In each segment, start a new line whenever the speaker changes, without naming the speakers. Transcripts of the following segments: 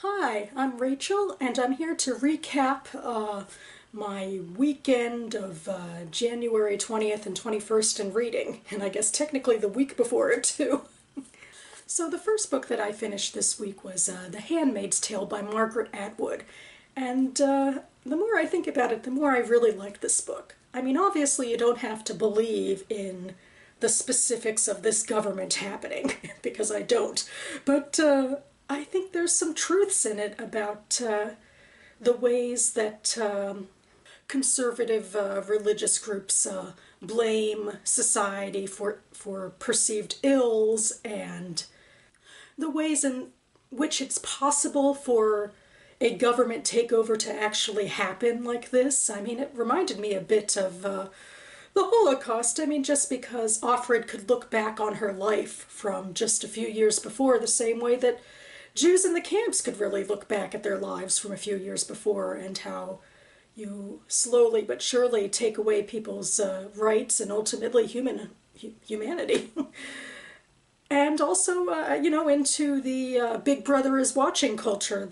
Hi, I'm Rachel, and I'm here to recap my weekend of January 20th and 21st in reading, and I guess technically the week before it too. So the first book that I finished this week was The Handmaid's Tale by Margaret Atwood, and the more I think about it, the more I really like this book. I mean, obviously you don't have to believe in the specifics of this government happening, because I don't, but I think there's some truths in it about the ways that conservative religious groups blame society for perceived ills, and the ways in which it's possible for a government takeover to actually happen like this. I mean, it reminded me a bit of the Holocaust. I mean, just because Offred could look back on her life from just a few years before the same way that Jews in the camps could really look back at their lives from a few years before, and how you slowly but surely take away people's rights and ultimately humanity. And also, you know, into the Big Brother is watching culture,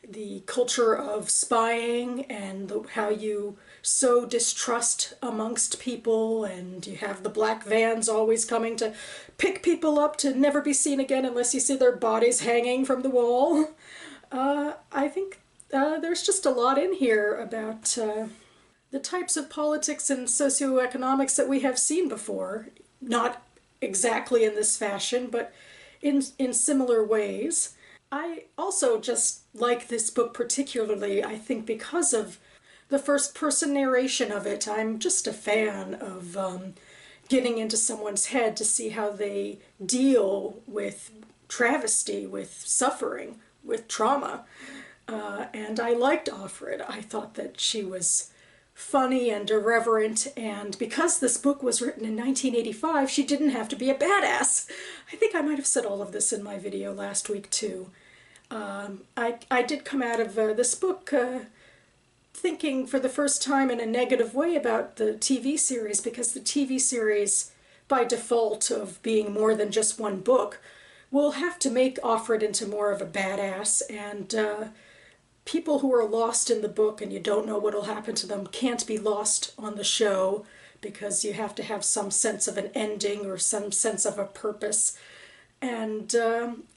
the culture of spying, and how you sow distrust amongst people, and you have the black vans always coming to pick people up to never be seen again unless you see their bodies hanging from the wall. I think there's just a lot in here about the types of politics and socioeconomics that we have seen before. Not exactly in this fashion, but in similar ways. I also just like this book particularly, I think, because of the first-person narration of it. I'm just a fan of getting into someone's head to see how they deal with travesty, with suffering, with trauma. And I liked Offred. I thought that she was funny and irreverent, and because this book was written in 1985, she didn't have to be a badass. I think I might have said all of this in my video last week too. I did come out of this book thinking for the first time in a negative way about the TV series, because the TV series, by default of being more than just one book, will have to make Offred into more of a badass, and people who are lost in the book and you don't know what'll happen to them can't be lost on the show, because you have to have some sense of an ending or some sense of a purpose. And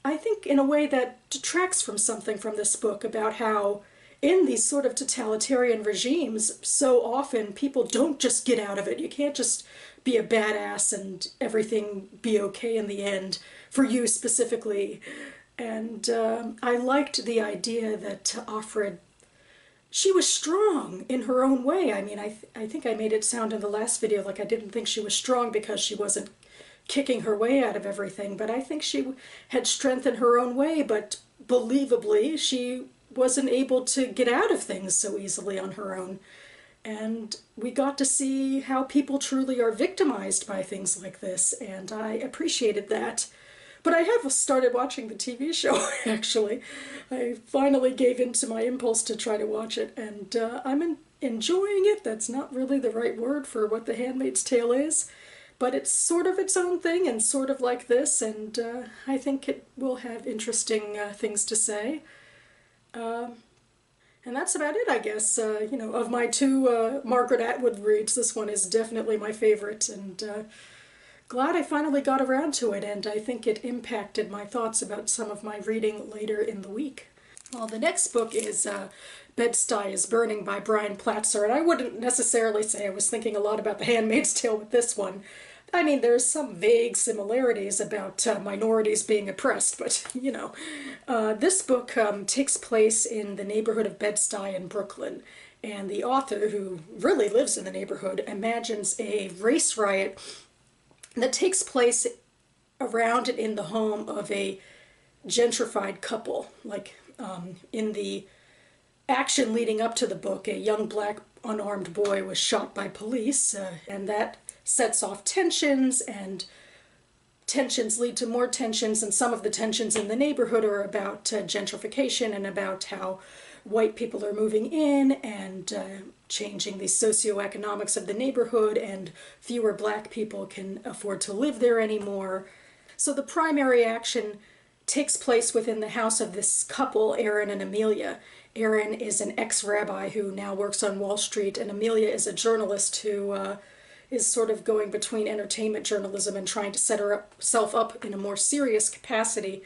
I think in a way that detracts from something from this book about how in these sort of totalitarian regimes, so often people don't just get out of it. You can't just be a badass and everything be okay in the end for you specifically. And I liked the idea that Offred, she was strong in her own way. I mean, I think I made it sound in the last video like I didn't think she was strong because she wasn't kicking her way out of everything, but I think she had strength in her own way, but believably she wasn't able to get out of things so easily on her own. And we got to see how people truly are victimized by things like this, and I appreciated that. But I have started watching the TV show, actually. I finally gave in to my impulse to try to watch it, and I'm enjoying it. That's not really the right word for what The Handmaid's Tale is, but it's sort of its own thing and sort of like this, and I think it will have interesting things to say. And that's about it, I guess. You know, of my two Margaret Atwood reads, this one is definitely my favorite, and glad I finally got around to it, and I think it impacted my thoughts about some of my reading later in the week. Well, the next book is BED-STUY is Burning by Brian Platzer, and I wouldn't necessarily say I was thinking a lot about The Handmaid's Tale with this one. I mean, there's some vague similarities about minorities being oppressed, but, you know. This book takes place in the neighborhood of BED-STUY in Brooklyn, and the author, who really lives in the neighborhood, imagines a race riot that takes place around and in the home of a gentrified couple. Like, in the action leading up to the book, a young black unarmed boy was shot by police, and that sets off tensions, and tensions lead to more tensions, and some of the tensions in the neighborhood are about gentrification and about how white people are moving in and changing the socioeconomics of the neighborhood, and fewer black people can afford to live there anymore. So the primary action takes place within the house of this couple, Aaron and Amelia. Aaron is an ex-rabbi who now works on Wall Street, and Amelia is a journalist who is sort of going between entertainment journalism and trying to set herself up in a more serious capacity.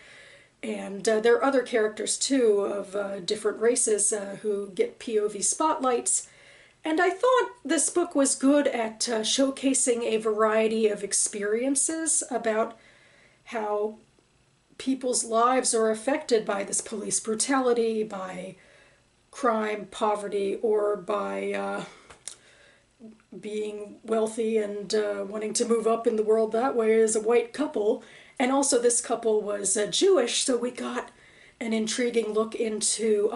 And there are other characters, too, of different races who get POV spotlights. And I thought this book was good at showcasing a variety of experiences about how people's lives are affected by this police brutality, by crime, poverty, or by being wealthy and wanting to move up in the world that way as a white couple. And also this couple was Jewish, so we got an intriguing look into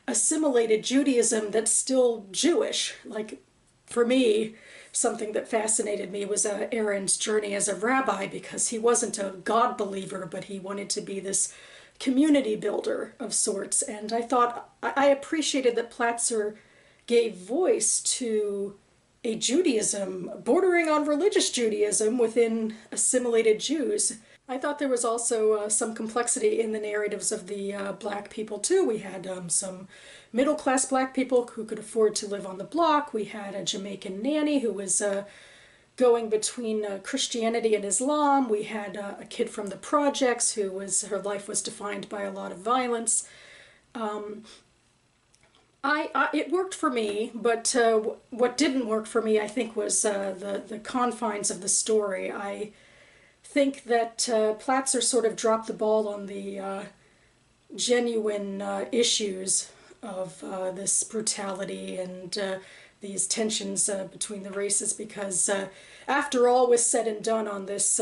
assimilated Judaism that's still Jewish. Like, for me, something that fascinated me was Aaron's journey as a rabbi, because he wasn't a God believer, but he wanted to be this community builder of sorts. And I thought, I appreciated that Platzer gave voice to a Judaism bordering on religious Judaism within assimilated Jews. I thought there was also some complexity in the narratives of the black people too. We had some middle-class black people who could afford to live on the block. We had a Jamaican nanny who was going between Christianity and Islam. We had a kid from the projects who her life was defined by a lot of violence. It worked for me, but what didn't work for me, I think, was the confines of the story. I think that Platzer sort of dropped the ball on the genuine issues of this brutality and these tensions between the races, because after all was said and done on this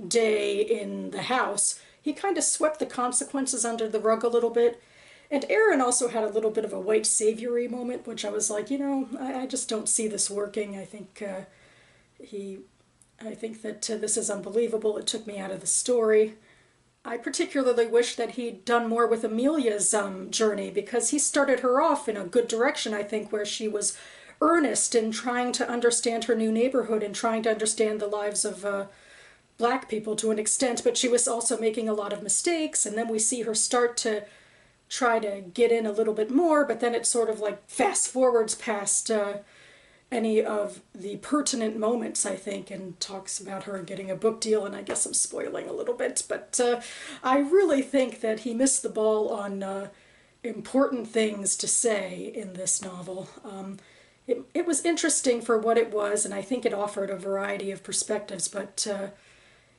day in the house, he kind of swept the consequences under the rug a little bit. And Aaron also had a little bit of a white saviory moment, which I was like, you know, I just don't see this working. I think that this is unbelievable. It took me out of the story. I particularly wish that he'd done more with Amelia's journey, because he started her off in a good direction, I think, where she was earnest in trying to understand her new neighborhood and trying to understand the lives of black people to an extent, but she was also making a lot of mistakes, and then we see her start to try to get in a little bit more, but then it sort of like fast forwards past any of the pertinent moments, I think, and talks about her getting a book deal, and I guess I'm spoiling a little bit, but I really think that he missed the ball on important things to say in this novel. It was interesting for what it was, and I think it offered a variety of perspectives, but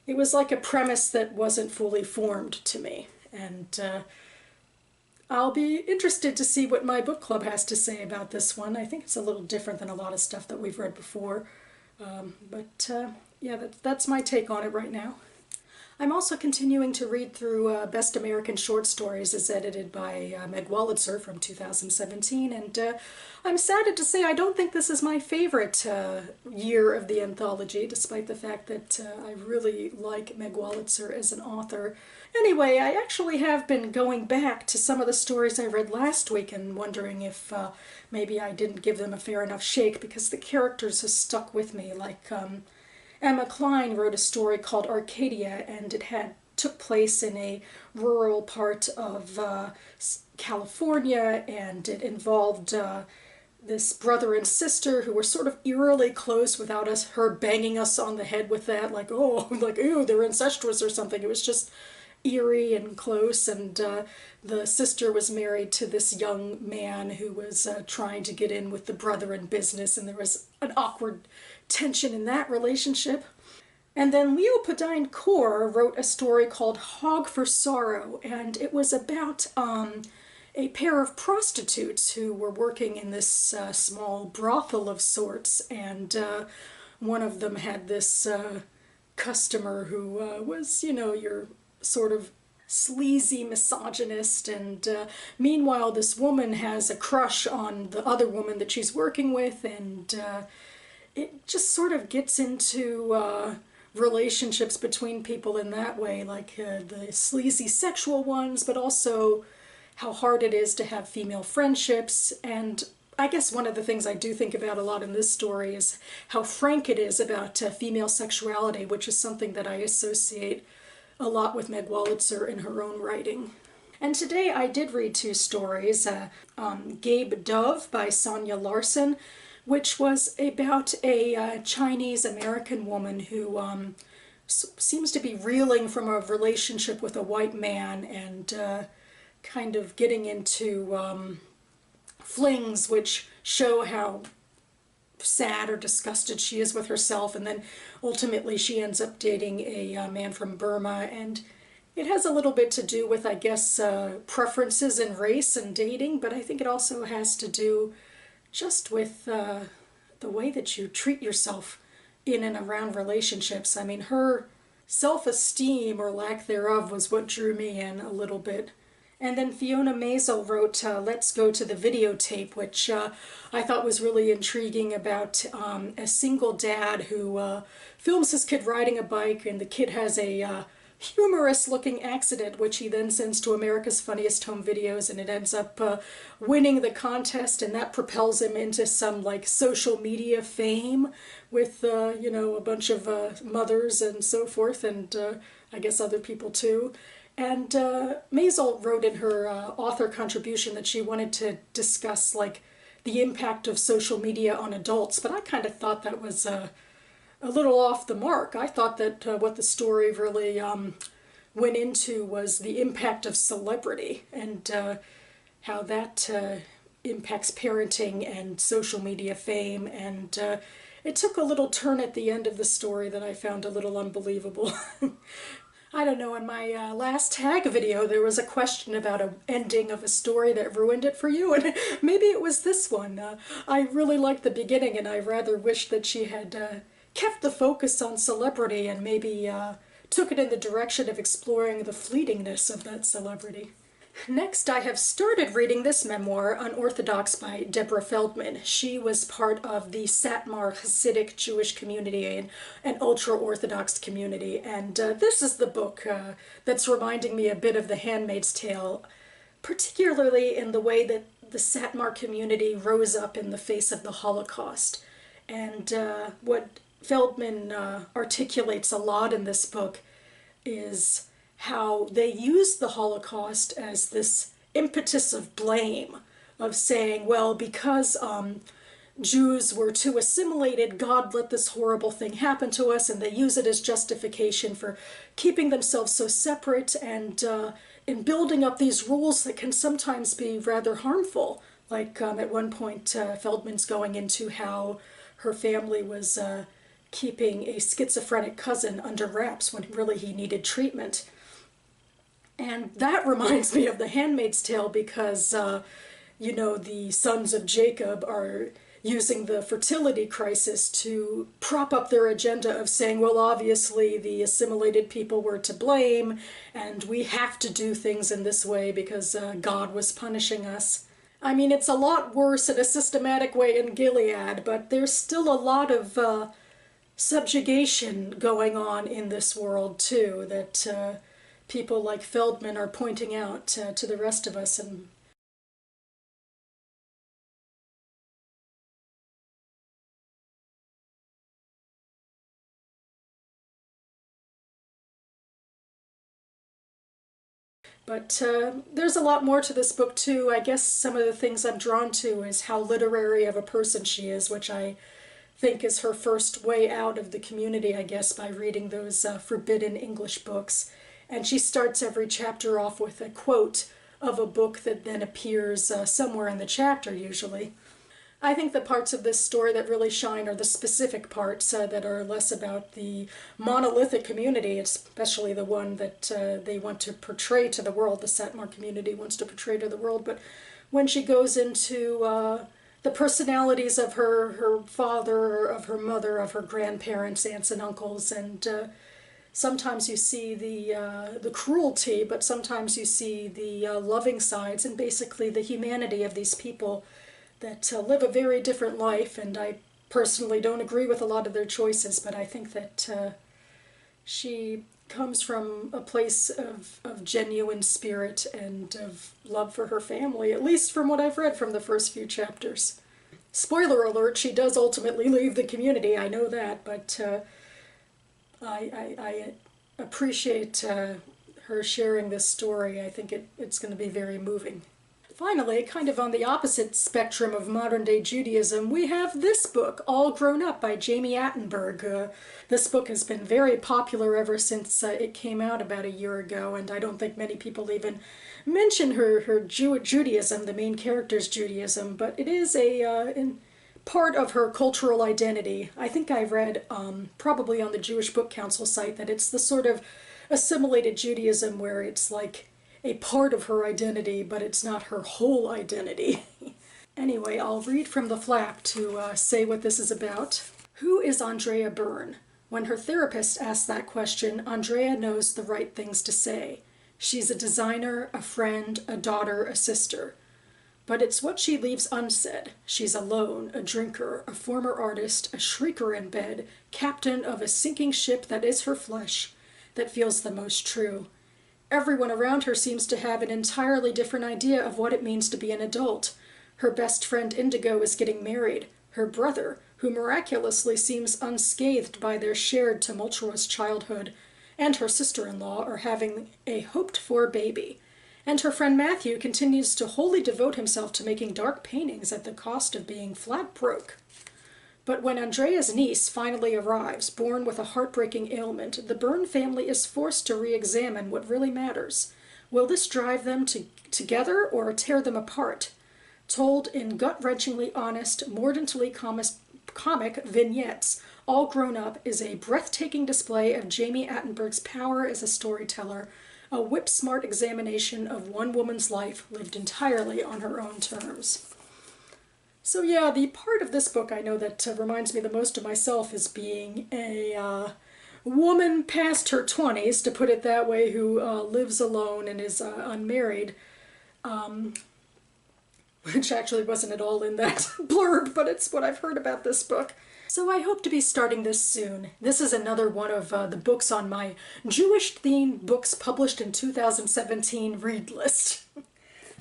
it was like a premise that wasn't fully formed to me, and I'll be interested to see what my book club has to say about this one. I think it's a little different than a lot of stuff that we've read before. Yeah, that's my take on it right now. I'm also continuing to read through Best American Short Stories, as edited by Meg Wolitzer from 2017, and I'm saddened to say I don't think this is my favorite year of the anthology, despite the fact that I really like Meg Wolitzer as an author. Anyway, I actually have been going back to some of the stories I read last week and wondering if maybe I didn't give them a fair enough shake, because the characters have stuck with me. Like Emma Cline wrote a story called Arcadia, and it took place in a rural part of California, and it involved this brother and sister who were sort of eerily close without her banging us on the head with that, like, oh, like, ew, they're incestuous or something. It was just eerie and close, and the sister was married to this young man who was trying to get in with the brother in business, and there was an awkward tension in that relationship. And then Leopoldine Kaur wrote a story called Hog for Sorrow, and it was about a pair of prostitutes who were working in this small brothel of sorts, and one of them had this customer who was, you know, your sort of sleazy misogynist, and meanwhile this woman has a crush on the other woman that she's working with, and it just sort of gets into relationships between people in that way, like the sleazy sexual ones, but also how hard it is to have female friendships. And I guess one of the things I do think about a lot in this story is how frank it is about female sexuality, which is something that I associate a lot with Meg Wolitzer in her own writing. And today I did read two stories, Gabe Dove by Sonia Larson, which was about a Chinese-American woman who seems to be reeling from a relationship with a white man and kind of getting into flings which show how sad or disgusted she is with herself, and then ultimately she ends up dating a man from Burma, and it has a little bit to do with, I guess, preferences in race and dating, but I think it also has to do just with the way that you treat yourself in and around relationships. I mean, her self-esteem or lack thereof was what drew me in a little bit. And then Fiona Maisel wrote Let's Go to the Videotape, which I thought was really intriguing, about a single dad who films his kid riding a bike, and the kid has a humorous-looking accident, which he then sends to America's Funniest Home Videos, and it ends up winning the contest, and that propels him into some like social media fame with, you know, a bunch of mothers and so forth, and I guess other people too. And Maisel wrote in her author contribution that she wanted to discuss like the impact of social media on adults, but I kind of thought that was a little off the mark. I thought that what the story really went into was the impact of celebrity and how that impacts parenting and social media fame, and it took a little turn at the end of the story that I found a little unbelievable. I don't know, in my last tag video there was a question about an ending of a story that ruined it for you, and maybe it was this one. I really liked the beginning, and I rather wish that she had kept the focus on celebrity and maybe took it in the direction of exploring the fleetingness of that celebrity. Next, I have started reading this memoir, Unorthodox, by Deborah Feldman. She was part of the Satmar Hasidic Jewish community, an ultra-Orthodox community, and this is the book that's reminding me a bit of the Handmaid's Tale, particularly in the way that the Satmar community rose up in the face of the Holocaust. And what Feldman articulates a lot in this book is how they used the Holocaust as this impetus of blame, of saying, well, because Jews were too assimilated, God let this horrible thing happen to us, and they use it as justification for keeping themselves so separate and in building up these rules that can sometimes be rather harmful. Like at one point, Feldman's going into how her family was keeping a schizophrenic cousin under wraps when really he needed treatment. And that reminds me of the Handmaid's Tale because, you know, the sons of Jacob are using the fertility crisis to prop up their agenda of saying, well, obviously the assimilated people were to blame, and we have to do things in this way because God was punishing us. I mean, it's a lot worse in a systematic way in Gilead, but there's still a lot of subjugation going on in this world, too, that people like Feldman are pointing out to the rest of us. And but there's a lot more to this book too. I guess some of the things I'm drawn to is how literary of a person she is, which I think is her first way out of the community, I guess, by reading those forbidden English books. And she starts every chapter off with a quote of a book that then appears somewhere in the chapter, usually. I think the parts of this story that really shine are the specific parts that are less about the monolithic community, especially the one that they want to portray to the world, the Satmar community wants to portray to the world. But when she goes into the personalities of her father, of her mother, of her grandparents, aunts and uncles, and sometimes you see the cruelty, but sometimes you see the loving sides and basically the humanity of these people that live a very different life. And I personally don't agree with a lot of their choices, but I think that she comes from a place of genuine spirit and of love for her family, at least from what I've read from the first few chapters. Spoiler alert, she does ultimately leave the community, I know that, but I appreciate her sharing this story. I think it's going to be very moving. Finally, kind of on the opposite spectrum of modern-day Judaism, we have this book, All Grown Up by Jami Attenberg. This book has been very popular ever since it came out about a year ago, and I don't think many people even mention her Judaism, the main character's Judaism, but it is part of her cultural identity. I think I read, probably on the Jewish Book Council site, that it's the sort of assimilated Judaism where it's like a part of her identity, but it's not her whole identity. Anyway, I'll read from the flap to say what this is about. Who is Andrea Byrne? When her therapist asks that question, Andrea knows the right things to say. She's a designer, a friend, a daughter, a sister. But it's what she leaves unsaid. She's alone, a drinker, a former artist, a shrieker in bed, captain of a sinking ship that is her flesh, that feels the most true. Everyone around her seems to have an entirely different idea of what it means to be an adult. Her best friend Indigo is getting married. Her brother, who miraculously seems unscathed by their shared tumultuous childhood, and her sister-in-law are having a hoped-for baby. And her friend Matthew continues to wholly devote himself to making dark paintings at the cost of being flat broke. But when Andrea's niece finally arrives, born with a heartbreaking ailment, the Byrne family is forced to re-examine what really matters. Will this drive them together or tear them apart? Told in gut-wrenchingly honest, mordantly comic vignettes, All Grown Up is a breathtaking display of Jami Attenberg's power as a storyteller, a whip-smart examination of one woman's life lived entirely on her own terms. So yeah, the part of this book I know that reminds me the most of myself is being a woman past her 20s, to put it that way, who lives alone and is unmarried, which actually wasn't at all in that blurb, but it's what I've heard about this book. So I hope to be starting this soon. This is another one of the books on my Jewish-themed books published in 2017 read list.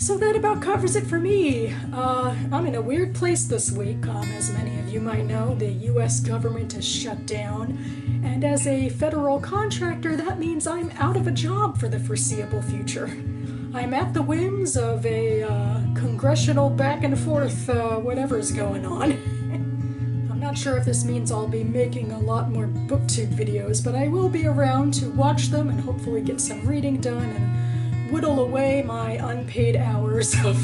So that about covers it for me. I'm in a weird place this week. As many of you might know, the U.S. government is shut down, and as a federal contractor, that means I'm out of a job for the foreseeable future. I'm at the whims of a congressional back and forth whatever's going on. I'm not sure if this means I'll be making a lot more booktube videos, but I will be around to watch them and hopefully get some reading done and whittle away my unpaid hours of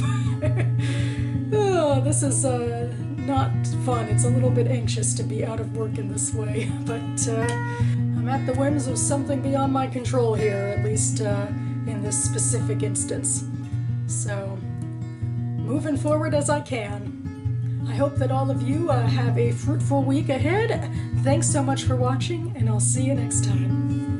oh, this is not fun. It's a little bit anxious to be out of work in this way, but I'm at the whims of something beyond my control here, at least in this specific instance. So, moving forward as I can. I hope that all of you have a fruitful week ahead. Thanks so much for watching, and I'll see you next time.